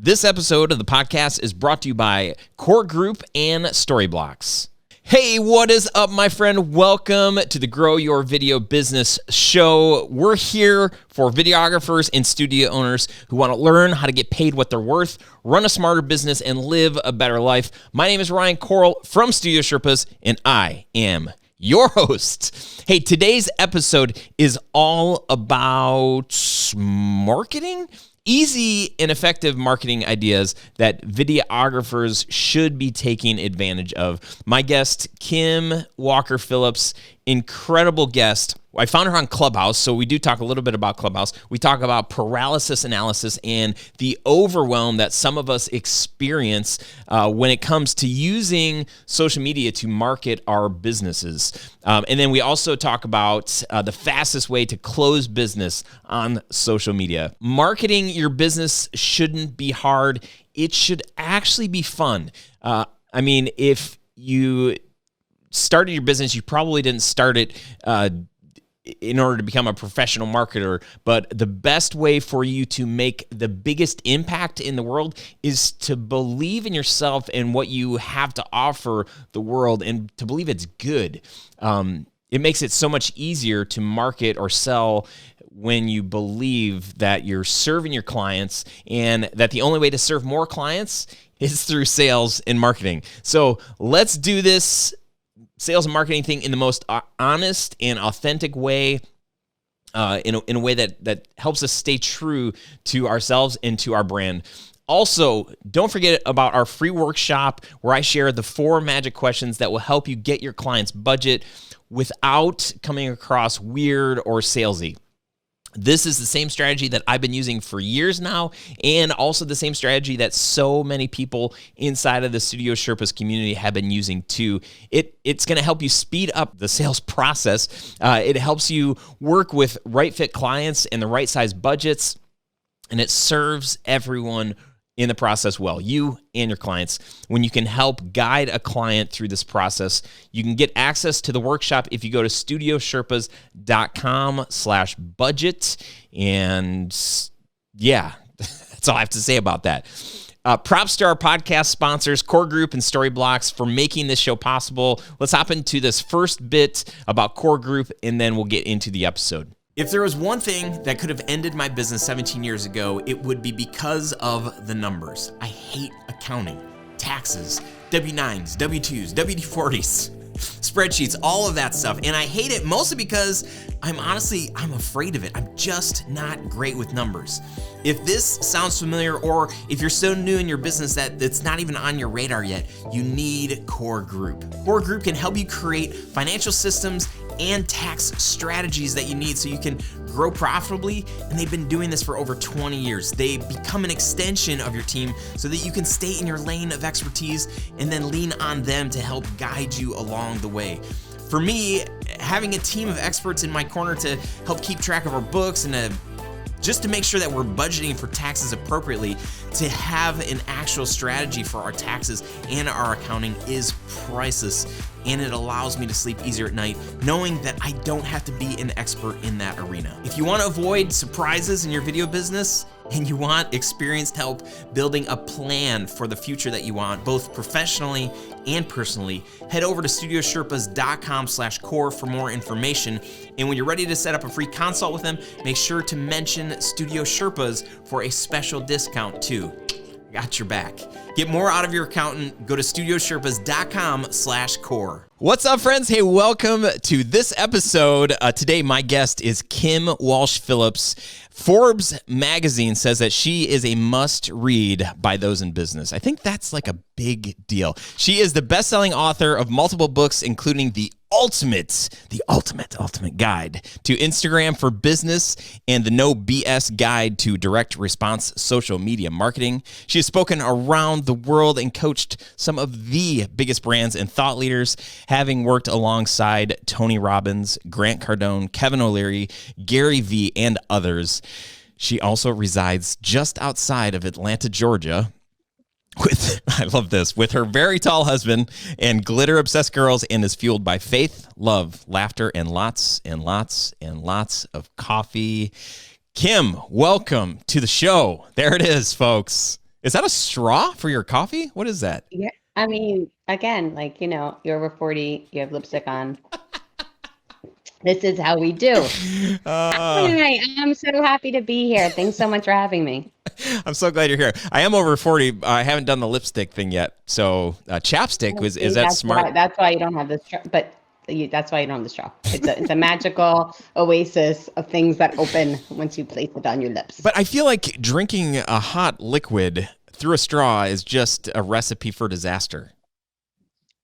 This episode of the podcast is brought to you by Core Group and Storyblocks. Hey, what is up, my friend? Welcome to the Grow Your Video Business Show. We're here for videographers and studio owners who want to learn how to get paid what they're worth, run a smarter business, and live a better life. My name is Ryan Coral from Studio Sherpas, and I am your host. Hey, today's episode is all about marketing. Easy and effective marketing ideas that videographers should be taking advantage of. My guest, Kim Walsh Phillips, incredible guest. I found her on Clubhouse, so we do talk a little bit about Clubhouse. We talk about paralysis analysis and the overwhelm that some of us experience when it comes to using social media to market our businesses. And then we also talk about the fastest way to close business on social media. Marketing your business shouldn't be hard. It should actually be fun. If you started your business, you probably didn't start it in order to become a professional marketer, but the best way for you to make the biggest impact in the world is to believe in yourself and what you have to offer the world and to believe it's good. It makes it so much easier to market or sell when you believe that you're serving your clients and that the only way to serve more clients is through sales and marketing. So let's do this sales and marketing thing in the most honest and authentic way, in a way that helps us stay true to ourselves and to our brand. Also, don't forget about our free workshop where I share the 4 magic questions that will help you get your client's budget without coming across weird or salesy. This is the same strategy that I've been using for years now, and also the same strategy that so many people inside of the Studio Sherpas community have been using too. It's going to help you speed up the sales process. It helps you work with right fit clients and the right size budgets, and it serves everyone in the process well, you and your clients. When you can help guide a client through this process, you can get access to the workshop if you go to studiosherpas.com/budget. And yeah, that's all I have to say about that. Props to our podcast sponsors, Core Group and Storyblocks, for making this show possible. Let's hop into this first bit about Core Group, and then we'll get into the episode. If there was one thing that could have ended my business 17 years ago, it would be because of the numbers. I hate accounting, taxes, W-9s, W-2s, W-40s, spreadsheets, all of that stuff. And I hate it mostly because I'm afraid of it. I'm just not great with numbers. If this sounds familiar, or if you're so new in your business that it's not even on your radar yet, you need Core Group. Core Group can help you create financial systems and tax strategies that you need so you can grow profitably, and they've been doing this for over 20 years. They become an extension of your team so that you can stay in your lane of expertise and then lean on them to help guide you along the way. For me, having a team of experts in my corner to help keep track of our books and just to make sure that we're budgeting for taxes appropriately, to have an actual strategy for our taxes and our accounting is priceless, and it allows me to sleep easier at night knowing that I don't have to be an expert in that arena. If you want to avoid surprises in your video business and you want experienced help building a plan for the future that you want, both professionally and personally, head over to studiosherpas.com/core for more information. And when you're ready to set up a free consult with them, make sure to mention Studio Sherpas for a special discount too. Got your back. Get more out of your accountant. Go to studiosherpas.com/core. What's up, friends? Hey, welcome to this episode. Today, my guest is Kim Walsh Phillips. Forbes magazine says that she is a must-read by those in business. I think that's like a big deal. She is the best-selling author of multiple books, including the ultimate guide to Instagram for business and the no BS guide to direct response social media marketing. She has spoken around the world and coached some of the biggest brands and thought leaders, having worked alongside Tony Robbins, Grant Cardone, Kevin O'Leary, Gary Vee, and others. She also resides just outside of Atlanta, Georgia, with her very tall husband and glitter-obsessed girls, and is fueled by faith, love, laughter, and lots and lots and lots of coffee. Kim, welcome to the show. There it is, folks. Is that a straw for your coffee? What is that? Yeah. I mean, again, like, you're over 40, you have lipstick on. This is how we do. Uh, Hi, I'm so happy to be here. Thanks so much for having me. I'm so glad you're here. I am over 40. I haven't done the lipstick thing yet. So chapstick is See, that smart? that's why you don't have the straw, but that's why you don't have the straw. It's a magical oasis of things that open once you place it on your lips. But I feel like drinking a hot liquid through a straw is just a recipe for disaster.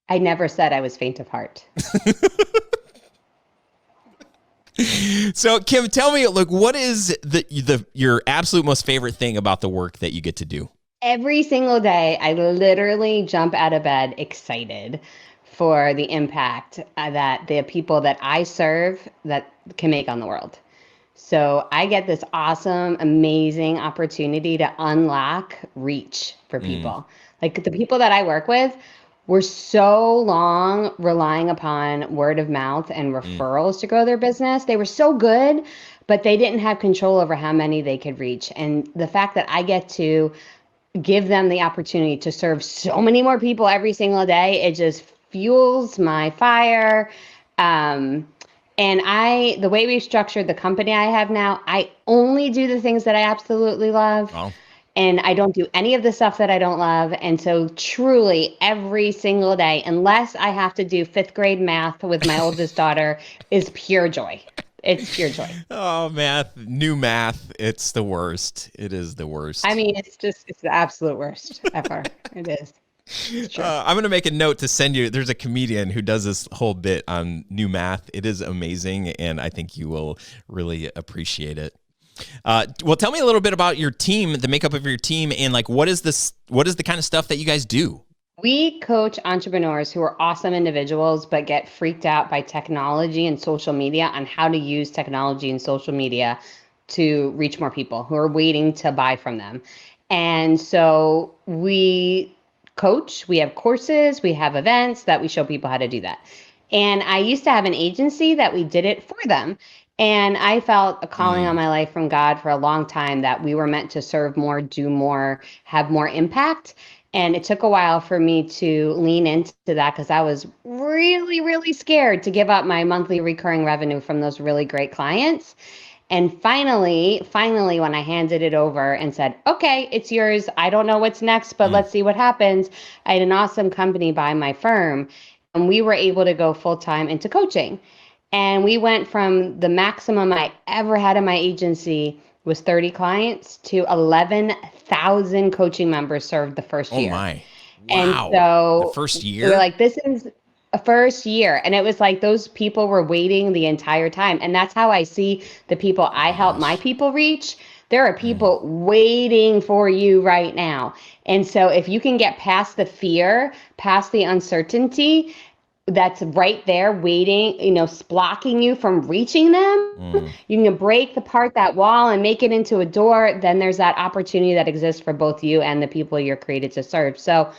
I never said I was faint of heart. So Kim, tell me, look, what is your absolute most favorite thing about the work that you get to do? Every single day, I literally jump out of bed excited for the impact that the people that I serve that can make on the world. So I get this awesome, amazing opportunity to unlock reach for people. Like the people that I work with were so long relying upon word of mouth and referrals to grow their business. They were so good, but they didn't have control over how many they could reach. And the fact that I get to give them the opportunity to serve so many more people every single day, it just fuels my fire. Um, and the way we've structured the company I have now, I only do the things that I absolutely love. Well, And I don't do any of the stuff that I don't love. And so truly every single day, unless I have to do fifth grade math with my oldest daughter, is pure joy. It's pure joy. oh, new math. It's the worst. It is the I worst. mean, it's the absolute worst ever. It is. It's true. I'm going to make a note to send you. There's a comedian who does this whole bit on new math. It is amazing, and I think you will really appreciate it. Well, tell me a little bit about your team, the makeup of your team, and like what is the kind of stuff that you guys do? We coach entrepreneurs who are awesome individuals, but get freaked out by technology and social media on how to use technology and social media to reach more people who are waiting to buy from them. And so we coach, we have courses, we have events that we show people how to do that. And I used to have an agency that we did it for them. And I felt a calling on my life from God for a long time that we were meant to serve more, do more, have more impact. And it took a while for me to lean into that because I was really, really scared to give up my monthly recurring revenue from those really great clients. And finally, when I handed it over and said, okay, it's yours. I don't know what's next, but let's see what happens. I had an awesome company buy my firm, and we were able to go full time into coaching. And we went from the maximum I ever had in my agency was 30 clients to 11,000 coaching members served the first Oh year. my. And Wow. The so first we were year? like, this is a first year. And it was like those people were waiting the entire time. And that's how I see the people I help my people reach. There are people waiting for you right now. And so if you can get past the fear, past the uncertainty, that's right there waiting, blocking you from reaching them. You can break apart that wall and make it into a door. Then there's that opportunity that exists for both you and the people you're created to serve. So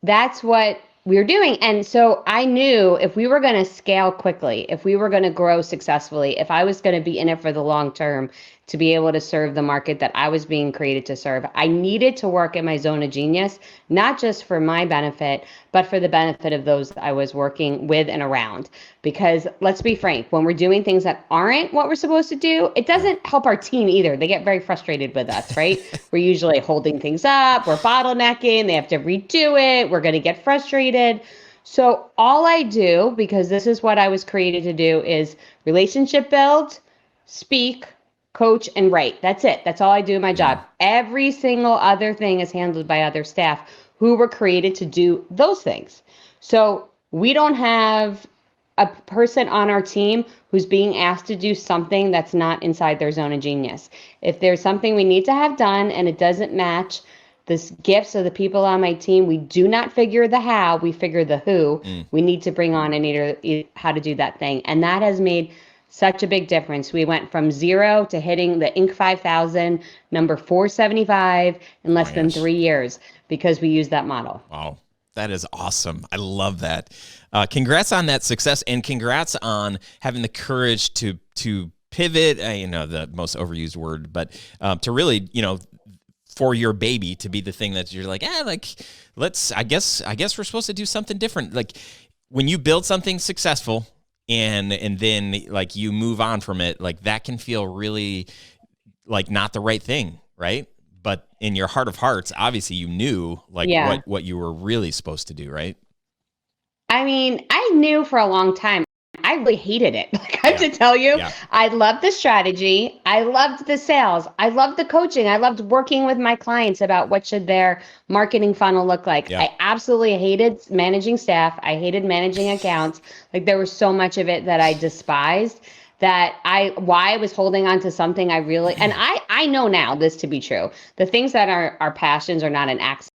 that's what we were doing. And so I knew if we were going to scale quickly, if we were going to grow successfully, if I was going to be in it for the long term to be able to serve the market that I was being created to serve, I needed to work in my zone of genius, not just for my benefit, but for the benefit of those I was working with and around. Because let's be frank, when we're doing things that aren't what we're supposed to do, it doesn't help our team either. They get very frustrated with us, right? We're usually holding things up, we're bottlenecking, they have to redo it, we're going to get frustrated. So all I do, because this is what I was created to do, is relationship build, speak, coach, and write. That's it. That's all I do in my job. Every single other thing is handled by other staff who were created to do those things. So we don't have a person on our team who's being asked to do something that's not inside their zone of genius. If there's something we need to have done and it doesn't match the gifts of the people on my team, we do not figure the how, we figure the who we need to bring on and how to do that thing. And that has made such a big difference. We went from 0 to hitting the Inc. 5000, number 475 in less than 3 years because we use that model. Wow. That is awesome. I love that. Congrats on that success, and congrats on having the courage to pivot, the most overused word, but to really, for your baby to be the thing that you're like, I guess we're supposed to do something different. Like when you build something successful and then like you move on from it, like that can feel really like not the right thing, right? But in your heart of hearts, obviously you knew like what you were really supposed to do, right? I mean, I knew for a long time. I really hated it. Like, I have to tell you, I loved the strategy. I loved the sales. I loved the coaching. I loved working with my clients about what should their marketing funnel look like. I absolutely hated managing staff. I hated managing accounts. Like there was so much of it that I despised that why I was holding on to something I really, and I know now this to be true. The things that are our passions are not an accident.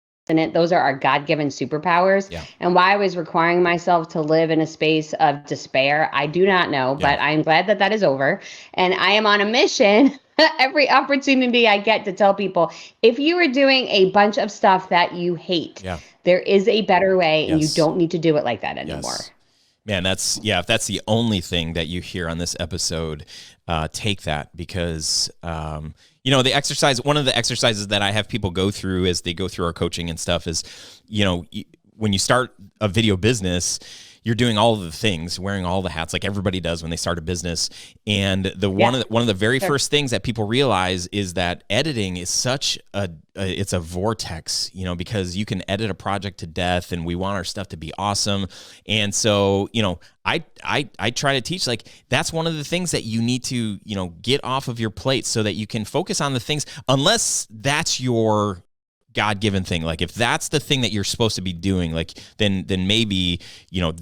Those are our God-given superpowers. And why I was requiring myself to live in a space of despair, I do not know, but I'm glad that is over. And I am on a mission every opportunity I get to tell people, if you are doing a bunch of stuff that you hate, there is a better way and you don't need to do it like that anymore. Man, if that's the only thing that you hear on this episode, take that because, the exercise, one of the exercises that I have people go through as they go through our coaching and stuff is, when you start a video business, you're doing all of the things, wearing all the hats like everybody does when they start a business. And one of the very first things that people realize is that editing is such it's a vortex, because you can edit a project to death and we want our stuff to be awesome. And so, I try to teach like that's one of the things that you need to, get off of your plate so that you can focus on the things, unless that's your God-given thing. Like if that's the thing that you're supposed to be doing, like then maybe,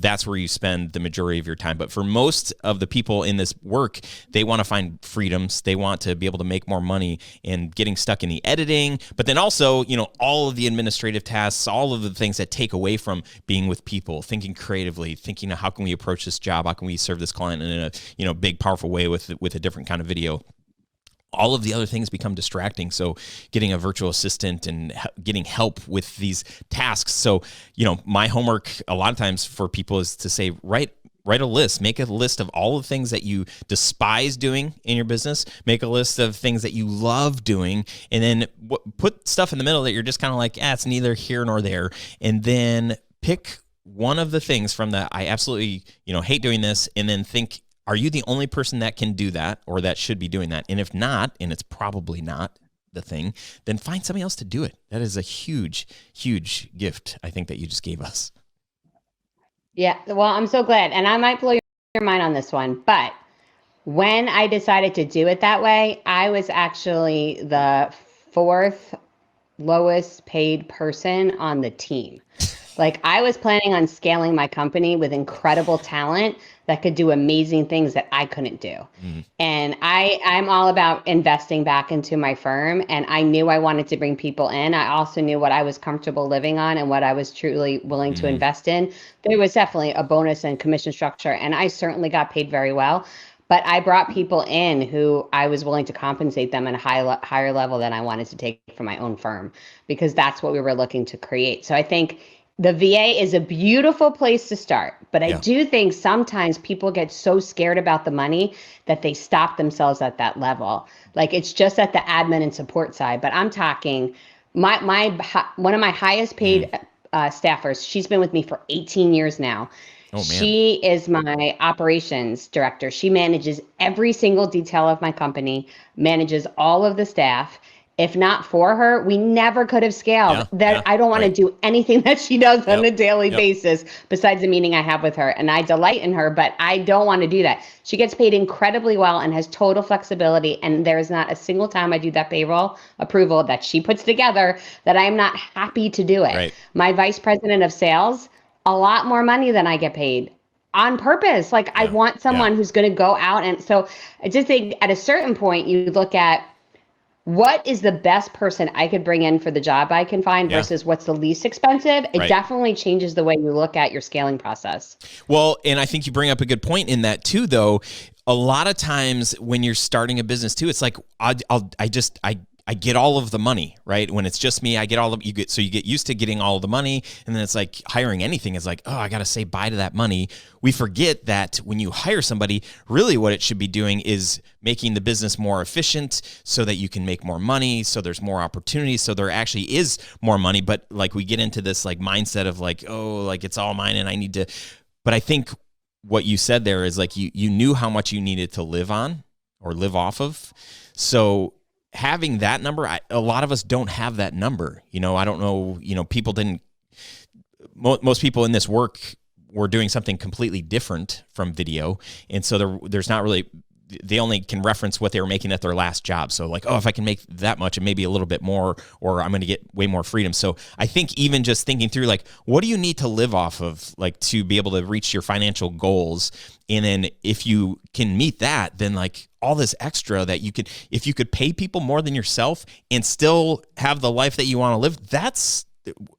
that's where you spend the majority of your time. But for most of the people in this work, they want to find freedoms. They want to be able to make more money and getting stuck in the editing, but then also, all of the administrative tasks, all of the things that take away from being with people, thinking creatively, thinking how can we approach this job? How can we serve this client in a big, powerful way with a different kind of video? All of the other things become distracting. So getting a virtual assistant and getting help with these tasks. So, my homework a lot of times for people is to say, write a list, make a list of all the things that you despise doing in your business, make a list of things that you love doing, and then put stuff in the middle that you're just kind of like, it's neither here nor there. And then pick one of the things from the, I absolutely, hate doing this, and then think, are you the only person that can do that or that should be doing that? And if not, and it's probably not the thing, then find somebody else to do it. That is a huge, huge gift, I think, that you just gave us. Yeah, well, I'm so glad. And I might blow your mind on this one, but when I decided to do it that way, I was actually the fourth lowest paid person on the team. Like I was planning on scaling my company with incredible talent that could do amazing things that I couldn't do. And I'm all about investing back into my firm. And I knew I wanted to bring people in. I also knew what I was comfortable living on and what I was truly willing to invest in. There was definitely a bonus and commission structure. And I certainly got paid very well. But I brought people in who I was willing to compensate them at a higher level than I wanted to take from my own firm, because that's what we were looking to create. So I think the VA is a beautiful place to start, but I do think sometimes people get so scared about the money that they stop themselves at that level. Like it's just at the admin and support side, but I'm talking one of my highest paid staffers. She's been with me for 18 years now. Oh, man. She is my operations director. She manages every single detail of my company, manages all of the staff. If not for her, we never could have scaled. I don't want to do anything that she does on a daily basis besides the meeting I have with her. And I delight in her, but I don't want to do that. She gets paid incredibly well and has total flexibility. And there is not a single time I do that payroll approval that she puts together that I am not happy to do it. Right. My vice president of sales, a lot more money than I get paid on purpose. Like I want someone who's going to go out. And so I just think at a certain point, you look at, what is the best person I could bring in for the job I can find versus what's the least expensive? It definitely changes the way you look at your scaling process. Well, and I think you bring up a good point in that too, though. A lot of times when you're starting a business too, it's like, I I get all of the money, right? When it's just me, I get all of you get used to getting all of the money, and then it's like hiring anything is like, oh, I got to say bye to that money. We forget that when you hire somebody, really what it should be doing is making the business more efficient so that you can make more money, so there's more opportunities, so there actually is more money. But like we get into this like mindset of like, oh, like it's all mine and I need to. But I think what you said there is like you knew how much you needed to live on or live off of. So having that number, a lot of us don't have that number. I don't know, people didn't, most people in this work were doing something completely different from video. And so there's not really, they only can reference what they were making at their last job. So like, oh, if I can make that much and maybe a little bit more, or I'm going to get way more freedom. So I think even just thinking through like, what do you need to live off of, like to be able to reach your financial goals? And then if you can meet that, then like all this extra that you could, if you could pay people more than yourself and still have the life that you want to live, that's,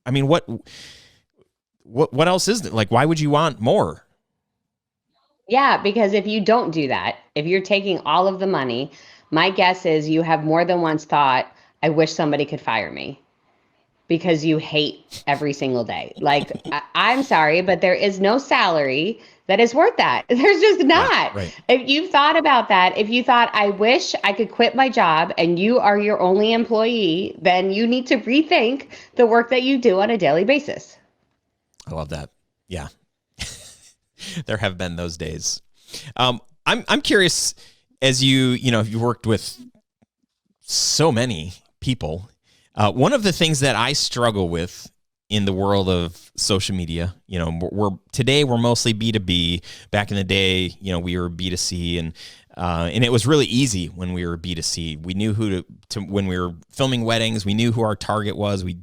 I mean, what else is it? Like, why would you want more? Yeah, because if you don't do that, if you're taking all of the money, my guess is you have more than once thought, I wish somebody could fire me because you hate every single day. Like, I'm sorry, but there is no salary that is worth that. There's just not. Right. If you've thought about that, if you thought, I wish I could quit my job and you are your only employee, then you need to rethink the work that you do on a daily basis. I love that. Yeah. There have been those days. I'm curious, as you worked with so many people. One of the things that I struggle with in the world of social media, today we're mostly B2B. Back in the day, we were B2C, and it was really easy when we were B2C. We knew who to when we were filming weddings, we knew who our target was. We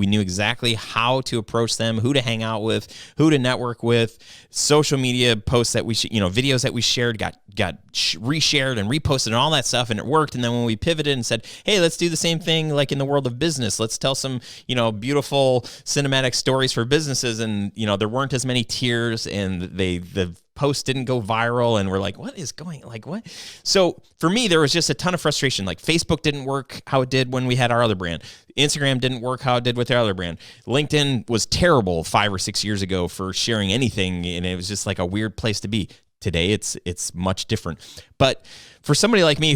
knew exactly how to approach them, who to hang out with, who to network with. Social media posts that videos that we shared got reshared and reposted and all that stuff, and it worked. And then when we pivoted and said, hey, let's do the same thing like in the world of business. Let's tell some, beautiful cinematic stories for businesses. And, there weren't as many tiers, and the post didn't go viral, and we're like, what is going, like what? So for me, there was just a ton of frustration. Like Facebook didn't work how it did when we had our other brand. Instagram didn't work how it did with our other brand. LinkedIn was terrible 5 or 6 years ago for sharing anything, and it was just like a weird place to be. Today, it's much different. But for somebody like me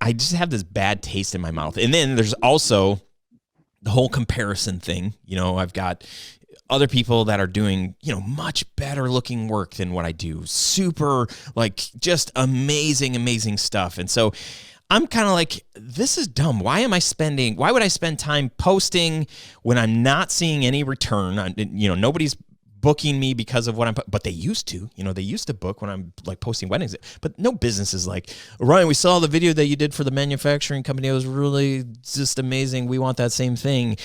I just have this bad taste in my mouth. And then there's also the whole comparison thing. I've got other people that are doing, much better looking work than what I do. Super, like, just amazing stuff. And so I'm kind of like, this is dumb. Why would I spend time posting when I'm not seeing any return? Nobody's booking me because of what but they used to, they used to book when I'm like posting weddings, but no business is like, Ryan, we saw the video that you did for the manufacturing company. It was really just amazing. We want that same thing.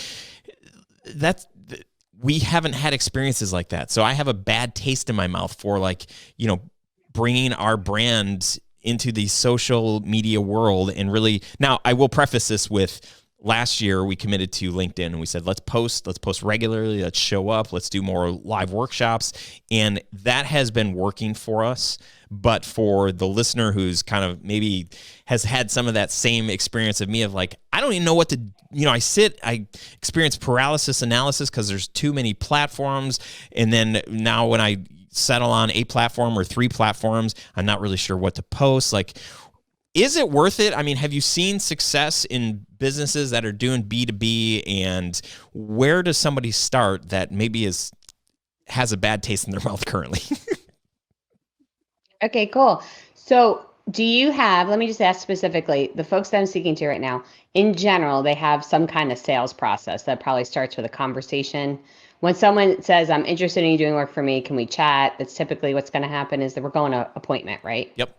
We haven't had experiences like that. So I have a bad taste in my mouth for like, bringing our brand into the social media world. And really, now I will preface this with, last year we committed to LinkedIn and we said, let's post regularly, let's show up, let's do more live workshops. And that has been working for us. But for the listener who's kind of maybe has had some of that same experience of me of like, I don't even know what to, I experience paralysis analysis because there's too many platforms. And then now when I settle on a platform or 3 platforms, I'm not really sure what to post. Like, is it worth it? I mean, have you seen success in businesses that are doing B2B, and where does somebody start that maybe has a bad taste in their mouth currently? Okay, cool. So do you have, let me just ask specifically, the folks that I'm speaking to right now, in general, they have some kind of sales process that probably starts with a conversation. When someone says, I'm interested in you doing work for me, can we chat? That's typically what's going to happen is that we're going to an appointment, right? Yep.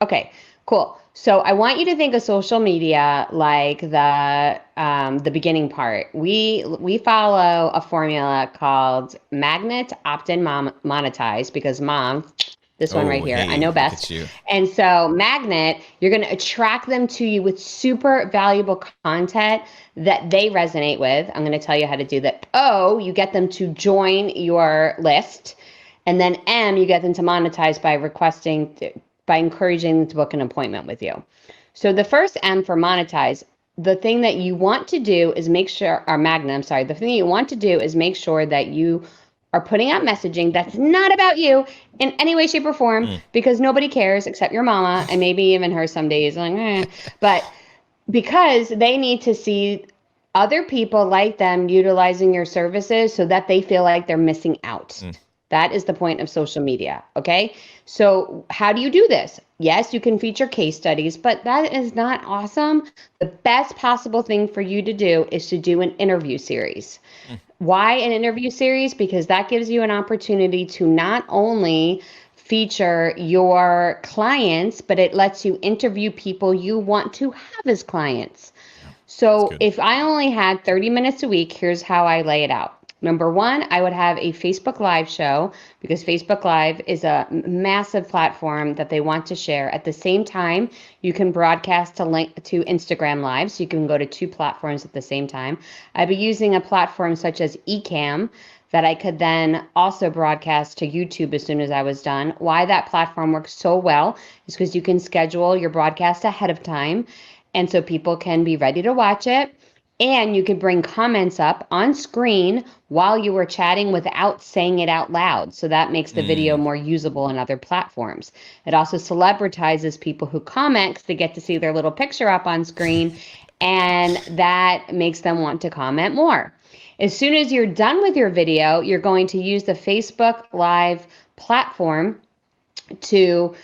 Okay, cool. So I want you to think of social media like the beginning part. We follow a formula called magnet, opt-in, monetize, because mom, this one right here, hey, I know best. And so magnet, you're going to attract them to you with super valuable content that they resonate with. I'm going to tell you how to do that. O, you get them to join your list. And then M, you get them to monetize by encouraging them to book an appointment with you. So the first M for monetize, the thing that you want to do is make sure, or Magna, I'm sorry, the thing you want to do is make sure that you are putting out messaging that's not about you in any way, shape, or form, because nobody cares except your mama and maybe even her some days. Like, But because they need to see other people like them utilizing your services so that they feel like they're missing out. That is the point of social media. Okay. So how do you do this? Yes, you can feature case studies, but that is not awesome. The best possible thing for you to do is to do an interview series. Why an interview series? Because that gives you an opportunity to not only feature your clients, but it lets you interview people you want to have as clients. So if I only had 30 minutes a week, here's how I lay it out. Number one, I would have a Facebook Live show, because Facebook Live is a massive platform that they want to share. At the same time, you can broadcast to Instagram Live, so you can go to two platforms at the same time. I'd be using a platform such as Ecamm that I could then also broadcast to YouTube as soon as I was done. Why that platform works so well is because you can schedule your broadcast ahead of time, and so people can be ready to watch it. And you could bring comments up on screen while you were chatting without saying it out loud. So that makes the video more usable on other platforms. It also celebritizes people who comment because they get to see their little picture up on screen, and that makes them want to comment more. As soon as you're done with your video, you're going to use the Facebook Live platform to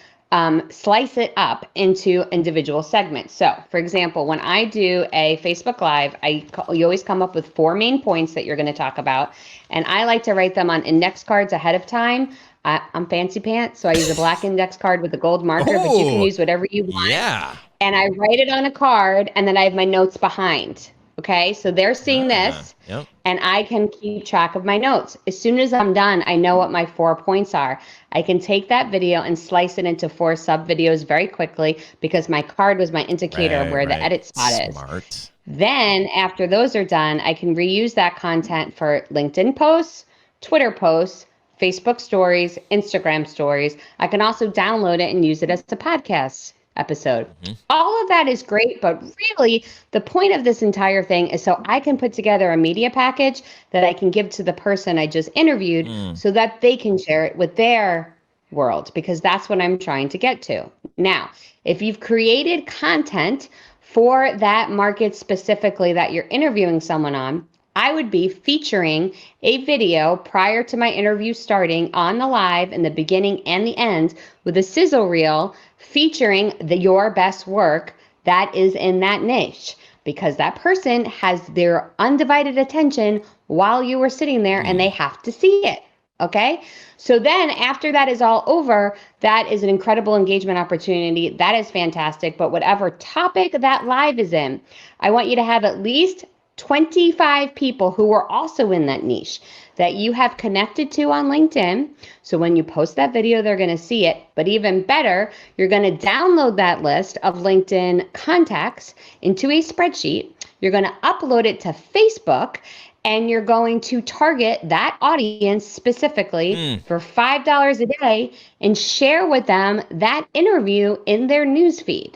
slice it up into individual segments. So, for example, when I do a Facebook Live, you always come up with 4 main points that you're going to talk about, and I like to write them on index cards ahead of time. I'm fancy pants, so I use a black index card with a gold marker, but you can use whatever you want. Yeah. And I write it on a card, and then I have my notes behind. Okay, so they're seeing this, and I can keep track of my notes. As soon as I'm done, I know what my 4 points are. I can take that video and slice it into 4 sub videos very quickly, because my card was my indicator of where the edit spot is. Then after those are done, I can reuse that content for LinkedIn posts, Twitter posts, Facebook stories, Instagram stories. I can also download it and use it as a podcast episode. All of that is great, but really the point of this entire thing is so I can put together a media package that I can give to the person I just interviewed so that they can share it with their world, because that's what I'm trying to get to. Now, if you've created content for that market specifically that you're interviewing someone on, I would be featuring a video prior to my interview starting on the live in the beginning and the end with a sizzle reel featuring your best work that is in that niche, because that person has their undivided attention while you were sitting there and they have to see it. Okay. So then after that is all over, that is an incredible engagement opportunity. That is fantastic. But whatever topic that live is in, I want you to have at least 25 people who are also in that niche that you have connected to on LinkedIn. So when you post that video, they're going to see it. But even better, you're going to download that list of LinkedIn contacts into a spreadsheet. You're going to upload it to Facebook, and you're going to target that audience specifically for $5 a day and share with them that interview in their newsfeed.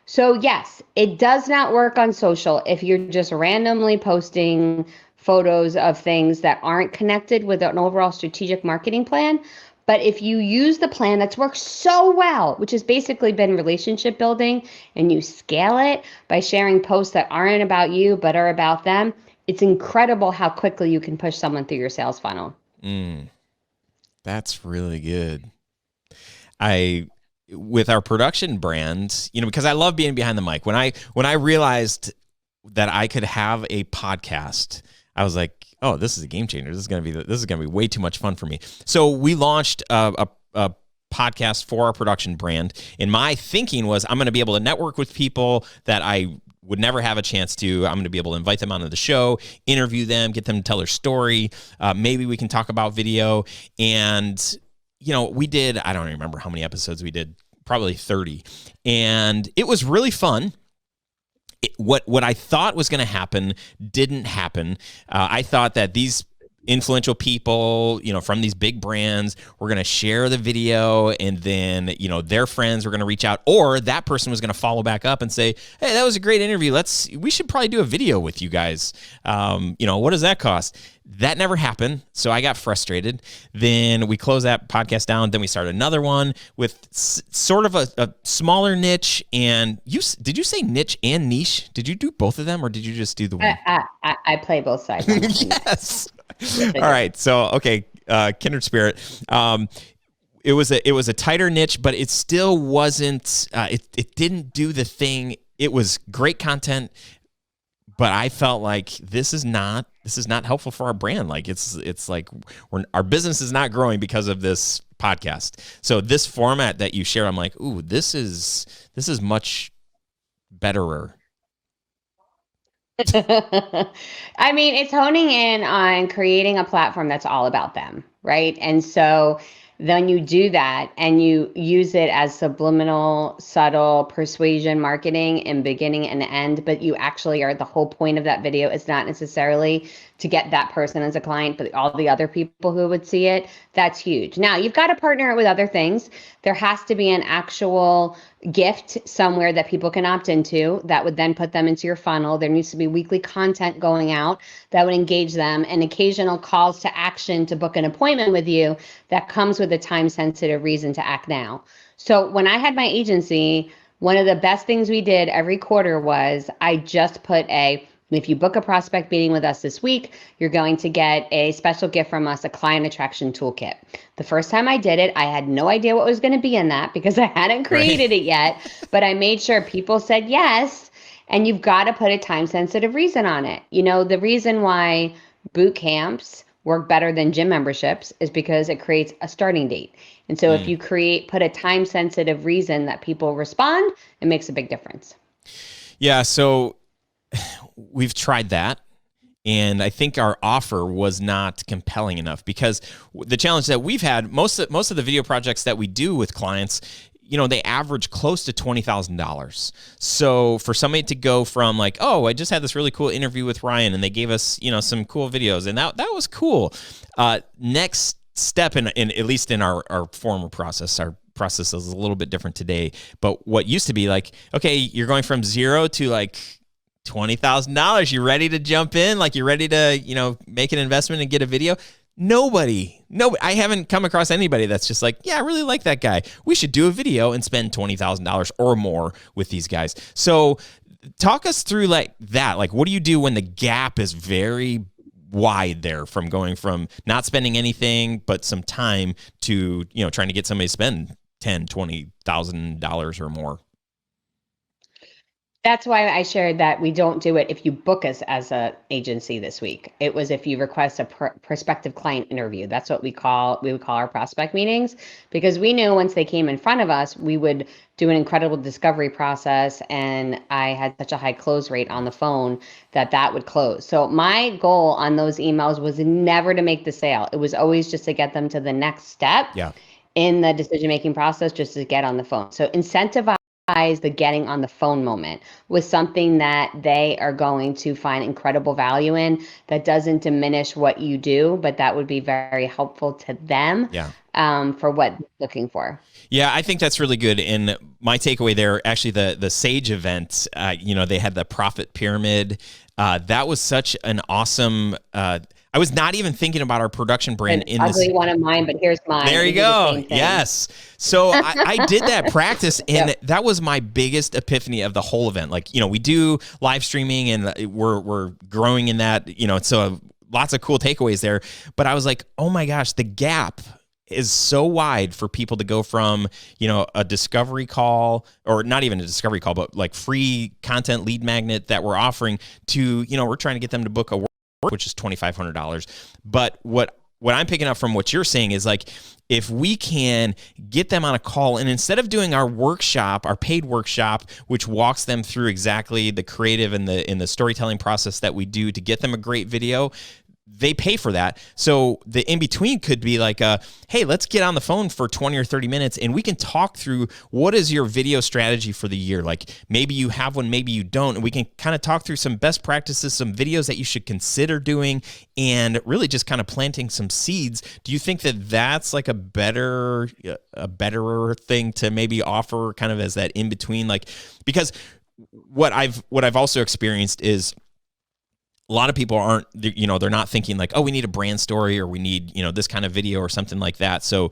So yes, it does not work on social if you're just randomly posting photos of things that aren't connected with an overall strategic marketing plan. But if you use the plan that's worked so well, which has basically been relationship building, and you scale it by sharing posts that aren't about you but are about them, it's incredible how quickly you can push someone through your sales funnel. That's really good. With our production brand, because I love being behind the mic. When I realized that I could have a podcast, I was like, "Oh, this is a game changer. This is gonna be way too much fun for me." So we launched a podcast for our production brand, and my thinking was I'm going to be able to network with people that I would never have a chance to. I'm going to be able to invite them onto the show, interview them, get them to tell their story. Maybe we can talk about video. And we did, I don't remember how many episodes we did, probably 30. And it was really fun. What I thought was going to happen didn't happen. I thought that these influential people, from these big brands. We're going to share the video, and then, their friends were going to reach out, or that person was going to follow back up and say, hey, that was a great interview. We should probably do a video with you guys. What does that cost? That never happened. So I got frustrated. Then we closed that podcast down. Then we started another one with sort of a smaller niche. And did you say niche and niche? Did you do both of them, or did you just do the one? I play both sides. Yes. All right. So, okay. Kindred spirit. It was a tighter niche, but it still wasn't, it didn't do the thing. It was great content, but I felt like this is not helpful for our brand. Like it's like our business is not growing because of this podcast. So this format that you share, I'm like, ooh, this is much betterer. I mean, it's honing in on creating a platform that's all about them, right? And so then you do that and you use it as subliminal, subtle persuasion marketing in beginning and end, but you actually are, the whole point of that video is not necessarily to get that person as a client, but all the other people who would see it. That's huge. Now, you've got to partner it with other things. There has to be an actual gift somewhere that people can opt into that would then put them into your funnel. There needs to be weekly content going out that would engage them, and occasional calls to action to book an appointment with you that comes with a time-sensitive reason to act now. So when I had my agency, one of the best things we did every quarter was I just put if you book a prospect meeting with us this week, you're going to get a special gift from us, a client attraction toolkit. The first time I did it, I had no idea what was going to be in that because I hadn't created it yet, but I made sure people said yes, and you've got to put a time-sensitive reason on it. The reason why boot camps work better than gym memberships is because it creates a starting date. And so if you put a time-sensitive reason that people respond, it makes a big difference. Yeah, so we've tried that, and I think our offer was not compelling enough, because the challenge that we've had, most of the video projects that we do with clients, they average close to $20,000. So for somebody to go from like, oh, I just had this really cool interview with Ryan and they gave us, some cool videos, and that was cool. Next step in at least in our former process, our process is a little bit different today, but what used to be like, okay, you're going from zero to like $20,000. You ready to jump in? Like, you're ready to, make an investment and get a video? Nobody. I haven't come across anybody that's just like, yeah, I really like that guy. We should do a video and spend $20,000 or more with these guys. So talk us through like that. Like, what do you do when the gap is very wide there, from going from not spending anything but some time to, trying to get somebody to spend $10,000, $20,000 or more? That's why I shared that we don't do it if you book us as an agency this week. It was if you request a prospective client interview. That's what we would call our prospect meetings, because we knew once they came in front of us, we would do an incredible discovery process, and I had such a high close rate on the phone that would close. So my goal on those emails was never to make the sale. It was always just to get them to the next step in the decision-making process, just to get on the phone. So incentivize the getting on the phone moment with something that they are going to find incredible value in, that doesn't diminish what you do, but that would be very helpful to them for what they're looking for. Yeah, I think that's really good. And my takeaway there, actually, the Sage event, they had the profit pyramid. That was such an awesome. I was not even thinking about our production brand in this. Ugly one of mine, but here's mine. There you go. Yes. So I did that practice, and that was my biggest epiphany of the whole event. Like, we do live streaming, and we're growing in that, so lots of cool takeaways there. But I was like, oh my gosh, the gap is so wide for people to go from, a discovery call, or not even a discovery call, but like free content lead magnet that we're offering to, we're trying to get them to book a work, which is $2,500. But what I'm picking up from what you're saying is like, if we can get them on a call, and instead of doing our workshop, our paid workshop, which walks them through exactly the creative and the storytelling process that we do to get them a great video, they pay for that. So the in-between could be like, hey, let's get on the phone for 20 or 30 minutes and we can talk through what is your video strategy for the year. Like maybe you have one, maybe you don't. And we can kind of talk through some best practices, some videos that you should consider doing, and really just kind of planting some seeds. Do you think that that's like a better thing to maybe offer kind of as that in-between? Like, because what I've also experienced is a lot of people aren't, they're not thinking like, oh, we need a brand story or we need, this kind of video or something like that. So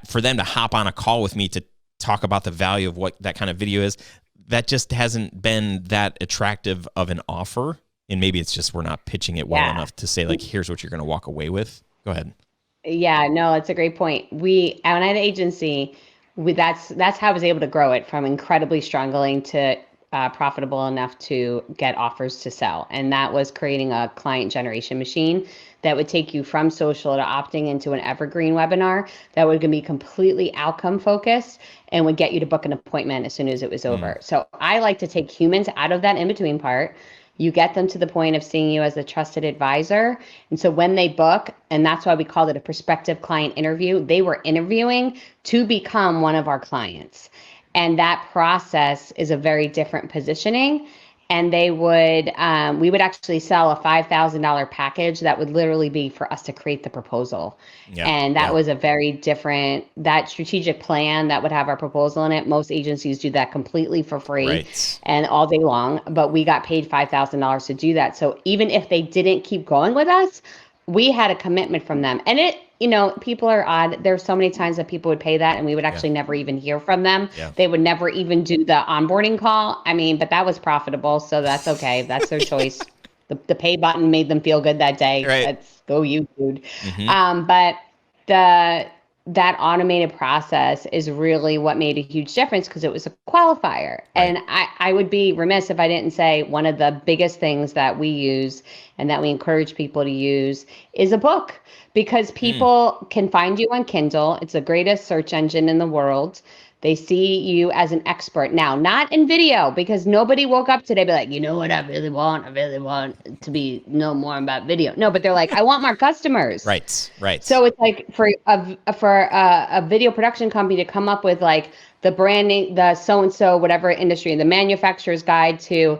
for them to hop on a call with me to talk about the value of what that kind of video is, that just hasn't been that attractive of an offer. And maybe it's just we're not pitching it well enough to say like, here's what you're going to walk away with. Go ahead. Yeah, no, it's a great point. When I had an agency, that's how I was able to grow it from incredibly struggling to profitable enough to get offers to sell. And that was creating a client generation machine that would take you from social to opting into an evergreen webinar that would be completely outcome focused and would get you to book an appointment as soon as it was over. So I like to take humans out of that in-between part. You get them to the point of seeing you as a trusted advisor. And so when they book, and that's why we called it a prospective client interview, they were interviewing to become one of our clients. And that process is a very different positioning. And we would actually sell a $5,000 package that would literally be for us to create the proposal. Yeah, and that was a very different, that strategic plan that would have our proposal in it. Most agencies do that completely for free and all day long, but we got paid $5,000 to do that. So even if they didn't keep going with us, we had a commitment from them. And people are odd. There's so many times that people would pay that and we would actually never even hear from them. Yeah. They would never even do the onboarding call. But that was profitable. So that's okay. That's their choice. The pay button made them feel good that day. Right. Let's go you, dude. Mm-hmm. But that automated process is really what made a huge difference because it was a qualifier. Right. And I would be remiss if I didn't say one of the biggest things that we use and that we encourage people to use is a book, because people can find you on Kindle. It's the greatest search engine in the world. They see you as an expert. Now, not in video, because nobody woke up today be like, you know what I really want? I really want to know more about video. No, but they're like, I want more customers. Right. So it's like for a video production company to come up with like the branding, the so-and-so, whatever industry, the manufacturer's guide to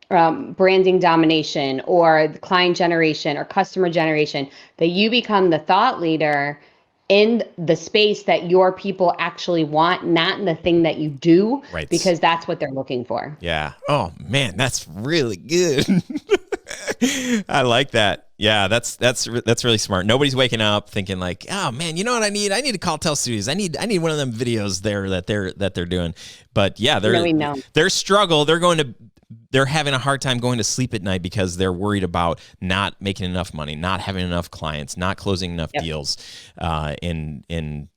branding domination or the client generation or customer generation, that you become the thought leader in the space that your people actually want, not in the thing that you do, right? Because that's what they're looking for. Yeah. Oh man, that's really good. I like that. Yeah, that's really smart. Nobody's waking up thinking like, oh man, you know what I need? I need to call Tell Studios. I need one of them videos there that they're doing. But yeah, their struggle. They're having a hard time going to sleep at night because they're worried about not making enough money, not having enough clients, not closing enough deals, and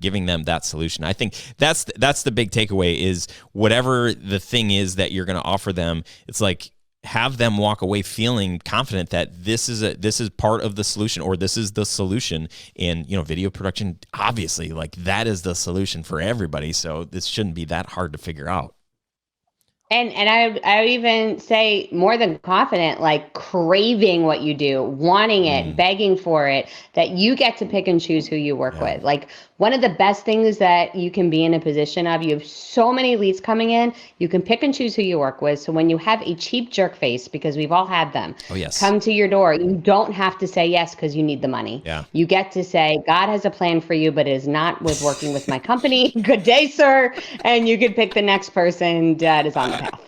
giving them that solution. I think that's the big takeaway is whatever the thing is that you're going to offer them, it's like have them walk away feeling confident that this is part of the solution, or this is the solution. And video production, obviously, like that is the solution for everybody. So this shouldn't be that hard to figure out. And I would even say more than confident, like craving what you do, wanting it, begging for it, that you get to pick and choose who you work with. Like one of the best things that you can be in a position of, you have so many leads coming in, you can pick and choose who you work with. So when you have a cheap jerk face, because we've all had them, come to your door, you don't have to say yes because you need the money. Yeah. You get to say, God has a plan for you, but it is not with working with my company. Good day, sir. And you can pick the next person that is on the path.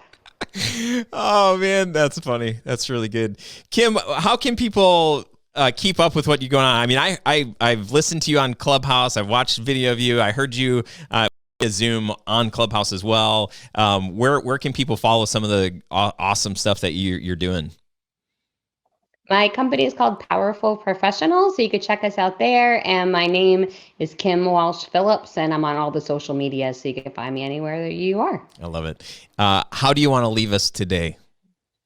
Oh man, that's funny. That's really good. Kim, how can people keep up with what you're going on? I mean, I've listened to you on Clubhouse. I've watched video of you. I heard you Zoom on Clubhouse as well. Where can people follow some of the awesome stuff that you're doing? My company is called Powerful Professionals, so you could check us out there. And my name is Kim Walsh Phillips, and I'm on all the social media, so you can find me anywhere that you are. I love it. How do you want to leave us today?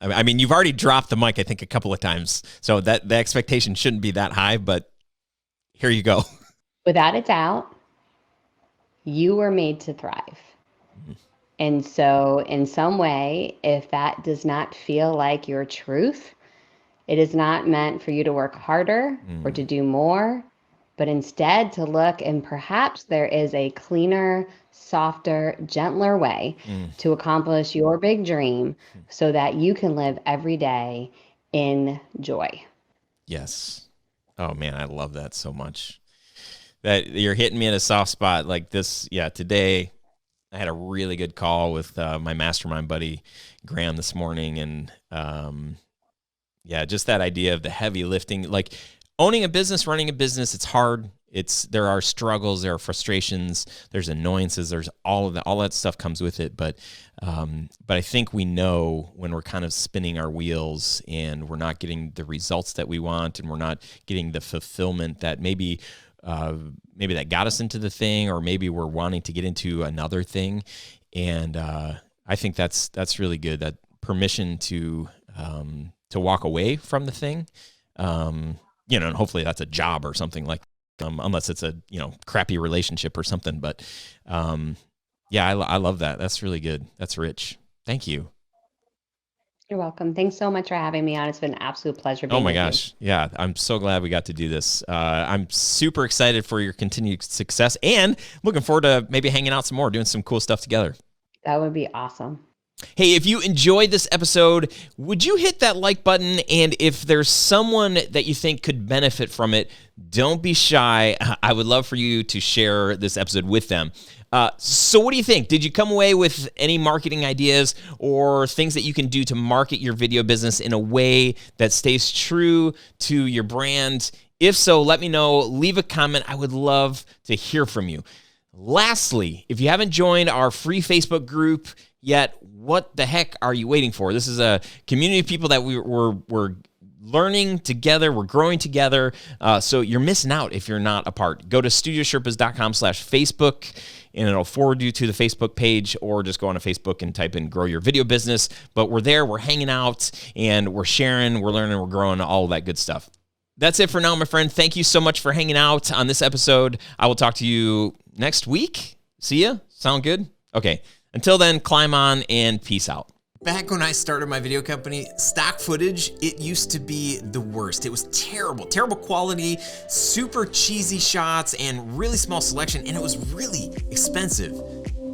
I mean, you've already dropped the mic, I think, a couple of times, so that the expectation shouldn't be that high, but here you go. Without a doubt, you were made to thrive. Mm-hmm. And so in some way, if that does not feel like your truth, It is not meant for you to work harder or to do more, but instead to look, and perhaps there is a cleaner, softer, gentler way to accomplish your big dream so that you can live every day in joy. Yes. Oh man, I love that so much. That you're hitting me in a soft spot like this. Yeah, today I had a really good call with my mastermind buddy Graham this morning, and yeah, just that idea of the heavy lifting, like owning a business, running a business. It's hard. There are struggles, there are frustrations, there's annoyances, there's all of that. All that stuff comes with it. But I think we know when we're kind of spinning our wheels and we're not getting the results that we want, and we're not getting the fulfillment that maybe that got us into the thing, or maybe we're wanting to get into another thing. And I think that's really good. That permission to walk away from the thing, and hopefully that's a job or something like. Unless it's a crappy relationship or something, but yeah, I love that. That's really good. That's rich. Thank you. You're welcome. Thanks so much for having me on. It's been an absolute pleasure being with you. Oh my gosh. Yeah, I'm so glad we got to do this. I'm super excited for your continued success, and looking forward to maybe hanging out some more, doing some cool stuff together. That would be awesome. Hey, if you enjoyed this episode, would you hit that like button? And if there's someone that you think could benefit from it, don't be shy. I would love for you to share this episode with them. So what do you think? Did you come away with any marketing ideas or things that you can do to market your video business in a way that stays true to your brand? If so, let me know. Leave a comment. I would love to hear from you. Lastly, if you haven't joined our free Facebook group yet, what the heck are you waiting for? This is a community of people that we're learning together. We're growing together. So you're missing out if you're not a part. Go to studiosherpas.com/Facebook, and it'll forward you to the Facebook page, or just go on to Facebook and type in Grow Your Video Business. But we're there. We're hanging out, and we're sharing. We're learning. We're growing. All of that good stuff. That's it for now, my friend. Thank you so much for hanging out on this episode. I will talk to you next week. See ya? Sound good? Okay. Until then, climb on and peace out. Back when I started my video company, stock footage, it used to be the worst. It was terrible quality, super cheesy shots, and really small selection, and it was really expensive.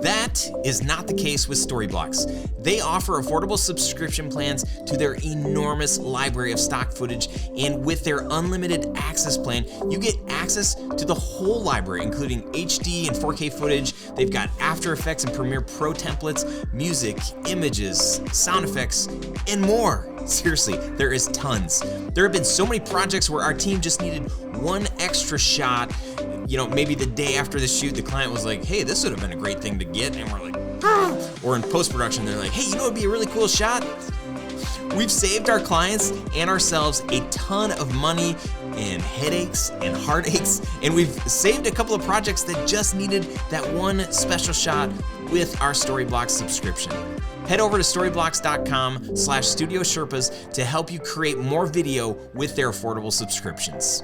That is not the case with Storyblocks. They offer affordable subscription plans to their enormous library of stock footage, and with their unlimited access plan, you get access to the whole library, including HD and 4K footage. They've got After Effects and Premiere Pro templates, music, images, sound effects, and more. Seriously, there is tons. There have been so many projects where our team just needed one extra shot. Maybe the day after the shoot, the client was like, hey, this would have been a great thing to get. And we're like, ah. Or in post-production, they're like, hey, it'd be a really cool shot. We've saved our clients and ourselves a ton of money and headaches and heartaches. And we've saved a couple of projects that just needed that one special shot with our Storyblocks subscription. Head over to storyblocks.com/studiosherpas to help you create more video with their affordable subscriptions.